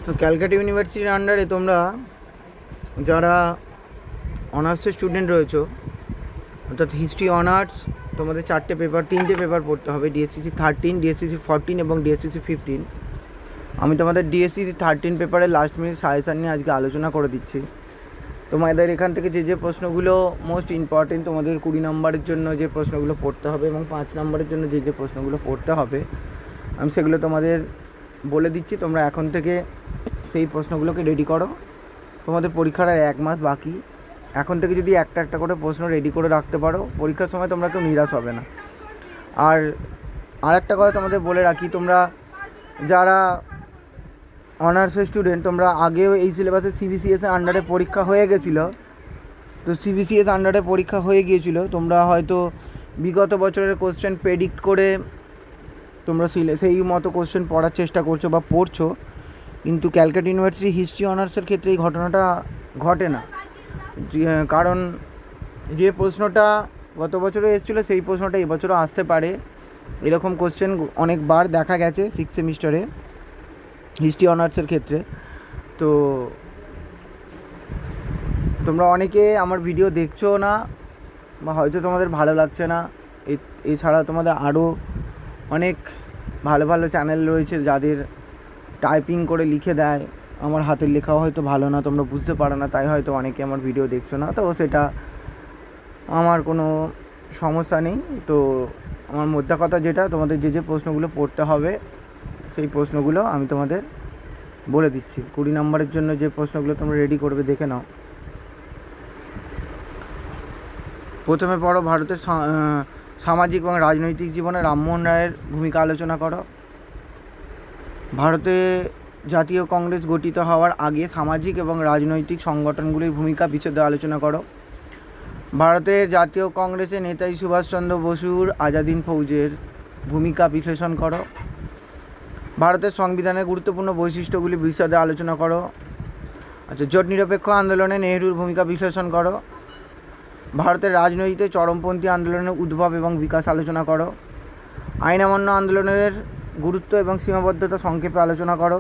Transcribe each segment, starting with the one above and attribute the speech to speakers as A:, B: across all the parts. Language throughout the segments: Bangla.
A: তো ক্যালকাটা ইউনিভার্সিটির আন্ডারে তোমরা যারা অনার্সের স্টুডেন্ট রয়েছো, অর্থাৎ হিস্ট্রি অনার্স, তোমাদের তিনটে পেপার পড়তে হবে, ডিএসসিসি 13, ডিএসসিসি 14 এবং ডিএসসিসি 15। আমি তোমাদের ডিএসসিসি 13 পেপারের লাস্ট মিনিট সাজেশান নিয়ে আজকে আলোচনা করে দিচ্ছি। তোমাদের এখান থেকে যে প্রশ্নগুলো মোস্ট ইম্পর্টেন্ট, তোমাদের 20 নম্বরের জন্য যে প্রশ্নগুলো পড়তে হবে এবং 5 নম্বরের জন্য যে প্রশ্নগুলো পড়তে হবে, আমি সেগুলো তোমাদের বলে দিচ্ছি। তোমরা এখন থেকে সেই প্রশ্নগুলোকে রেডি করো। তোমাদের পরীক্ষার আর 1 মাস বাকি। এখন থেকে যদি একটা করে প্রশ্ন রেডি করে রাখতে পারো, পরীক্ষার সময় তোমরা কেউ নিরাশ হবে না। আর একটা কথা তোমাদের বলে রাখি, তোমরা যারা অনার্সের স্টুডেন্ট, তোমরা আগেও এই সিলেবাসে সিবিসিএস আন্ডারে পরীক্ষা হয়ে গেছিলো। তো সিবিসিএস আন্ডারে পরীক্ষা হয়ে গিয়েছিলো, তোমরা হয়তো বিগত বছরের কোশ্চেন প্রেডিক্ট করে তোমরা সেই মতো কোশ্চেন পড়ার চেষ্টা করছো বা পড়ছো, কিন্তু ক্যালকাটা ইউনিভার্সিটি হিস্ট্রি অনার্সের ক্ষেত্রে এই ঘটনাটা ঘটে না। কারণ যে প্রশ্নটা গত বছরে এসেছিলো সেই প্রশ্নটা এবছরও আসতে পারে, এরকম কোশ্চেন অনেকবার দেখা গেছে 6 সেমিস্টারে হিস্ট্রি অনার্সের ক্ষেত্রে। তো তোমরা অনেকে আমার ভিডিও দেখছো না, বা হয়তো তোমাদের ভালো লাগছে না। এছাড়া তোমাদের আরও অনেক ভালো ভালো চ্যানেল রয়েছে যাদের টাইপিং করে লিখে দেয়। আমার হাতের লেখাও হয়তো ভালো না, তোমরা বুঝতে পারো না, তাই হয়তো অনেকে আমার ভিডিও দেখছো না। তো সেটা আমার কোনো সমস্যা নেই। তো আমার মোদ্দা কথা যেটা, তোমাদের যে প্রশ্নগুলো পড়তে হবে সেই প্রশ্নগুলো আমি তোমাদের বলে দিচ্ছি। 20 নম্বরের জন্য যে প্রশ্নগুলো তোমরা রেডি করবে দেখে নাও। প্রথমে পড়ো, ভারতের সামাজিক এবং রাজনৈতিক জীবনে রামমোহন রায়ের ভূমিকা আলোচনা করো। ভারতে জাতীয় কংগ্রেস গঠিত হওয়ার আগে সামাজিক এবং রাজনৈতিক সংগঠনগুলির ভূমিকা বিশদে আলোচনা করো। ভারতের জাতীয় কংগ্রেসে নেতাজি সুভাষচন্দ্র বসুর আজাদিন ফৌজের ভূমিকা বিশ্লেষণ করো। ভারতের সংবিধানের গুরুত্বপূর্ণ বৈশিষ্ট্যগুলি বিশদে আলোচনা করো। জোট নিরপেক্ষ আন্দোলনে নেহরুর ভূমিকা বিশ্লেষণ করো। ভারতের রাজনৈতিক চরমপন্থী আন্দোলনের উদ্ভব এবং বিকাশ আলোচনা করো। আইন অমান্য আন্দোলনের গুরুত্ব এবং সীমাবদ্ধতা সংক্ষেপে আলোচনা করো।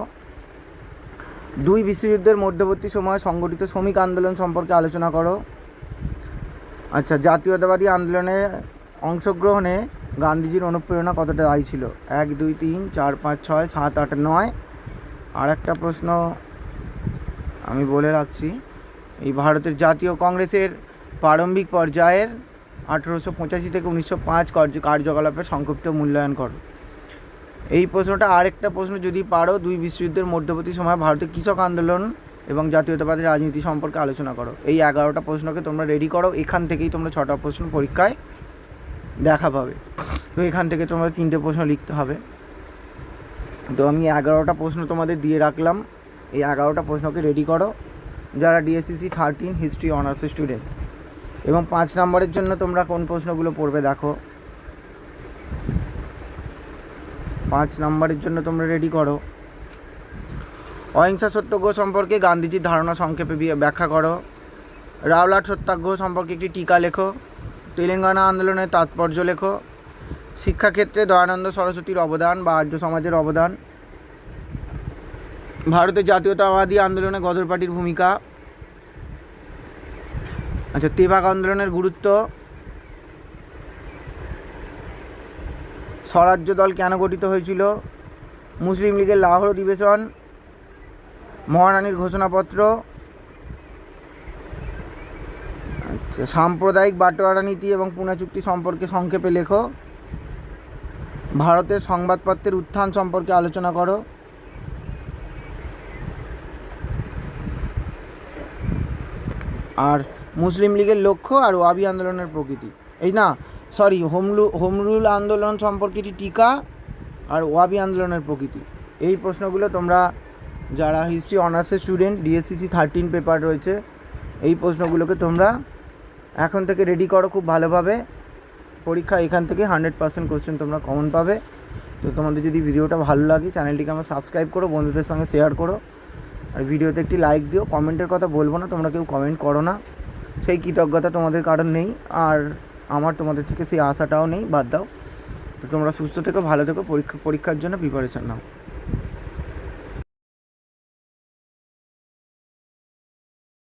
A: 2 বিশ্বযুদ্ধের মধ্যবর্তী সময়ে সংগঠিত শ্রমিক আন্দোলন সম্পর্কে আলোচনা করো। জাতীয়তাবাদী আন্দোলনে অংশগ্রহণে গান্ধীজির অনুপ্রেরণা কতটা দায়ী ছিল? 1, 2, 3, 4, 5, 6, 7, 8, 9। আর একটা প্রশ্ন আমি বলে রাখছি, এই ভারতের জাতীয় কংগ্রেসের প্রারম্ভিক পর্যায়ের 1885 থেকে 1905 কার্যকলাপের সংক্ষিপ্ত মূল্যায়ন করো। এই প্রশ্নটা আরেকটা প্রশ্ন যদি পারো, 2 বিশ্বযুদ্ধের মধ্যবর্তী সময় ভারতের কৃষক আন্দোলন এবং জাতীয়তাবাদী রাজনীতি সম্পর্কে আলোচনা করো। এই 11টা প্রশ্নকে তোমরা রেডি করো। এখান থেকেই তোমরা 6টা প্রশ্ন পরীক্ষায় দেখা পাবে। তো এখান থেকে তোমরা 3টে প্রশ্ন লিখতে হবে। তো আমি 11টা প্রশ্ন তোমাদের দিয়ে রাখলাম। এই 11টা প্রশ্নকে রেডি করো যারা ডিএসসিসি 13 হিস্ট্রি অনার্সের স্টুডেন্ট। এবং 5 নম্বরের জন্য তোমরা কোন প্রশ্নগুলো পড়বে দেখো। 5 নম্বরের জন্য তোমরা রেডি করো, অহিংসা সত্যাগ্রহ সম্পর্কে গান্ধীজির ধারণা সংক্ষেপে ব্যাখ্যা করো। রাওলাট সত্যাগ্রহ সম্পর্কে একটি টিকা লেখো। তেলেঙ্গানা আন্দোলনের তাৎপর্য লেখো। শিক্ষাক্ষেত্রে দয়ানন্দ সরস্বতীর অবদান বা আর্য সমাজের অবদান। ভারতের জাতীয়তাবাদী আন্দোলনে গদর পার্টির ভূমিকা। তেভাগ আন্দোলনের গুরুত্ব। স্বরাজ্য দল কেন গঠিত হয়েছিল? মুসলিম লীগের লাহোর অধিবেশন। মহারানীর ঘোষণাপত্র। সাম্প্রদায়িক বাটোয়ারা নীতি এবং পুনা চুক্তি সম্পর্কে সংক্ষেপে লেখো। ভারতের সংবাদপত্রের উত্থান সম্পর্কে আলোচনা করো। আর মুসলিম লীগের লক্ষ্য আর ওয়াবি আন্দোলনের প্রকৃতি। হোম রুল আন্দোলন সম্পর্কে একটি টিকা আর ওয়াবি আন্দোলনের প্রকৃতি। এই প্রশ্নগুলো তোমরা যারা হিস্ট্রি অনার্সের স্টুডেন্ট, ডিএসসিসি 13 পেপার রয়েছে, এই প্রশ্নগুলোকে তোমরা এখন থেকে রেডি করো খুব ভালোভাবে। পরীক্ষা এখান থেকে 100% কোশ্চেন তোমরা কমন পাবে। তো তোমাদের যদি ভিডিওটা ভালো লাগে, চ্যানেলটিকে আমার সাবস্ক্রাইব করো, বন্ধুদের সঙ্গে শেয়ার করো, আর ভিডিওতে একটি লাইক দিও। কমেন্টের কথা বলবো না, তোমরা কেউ কমেন্ট করো না, সেই কৃতজ্ঞতা তোমাদের কারণ নেই, আর আমার তোমাদের থেকে সেই আশাটাও নেই, বাদ দাও। তো তোমরা সুস্থ থেকো, ভালো থেকো, পরীক্ষার জন্য প্রিপারেশন নাও।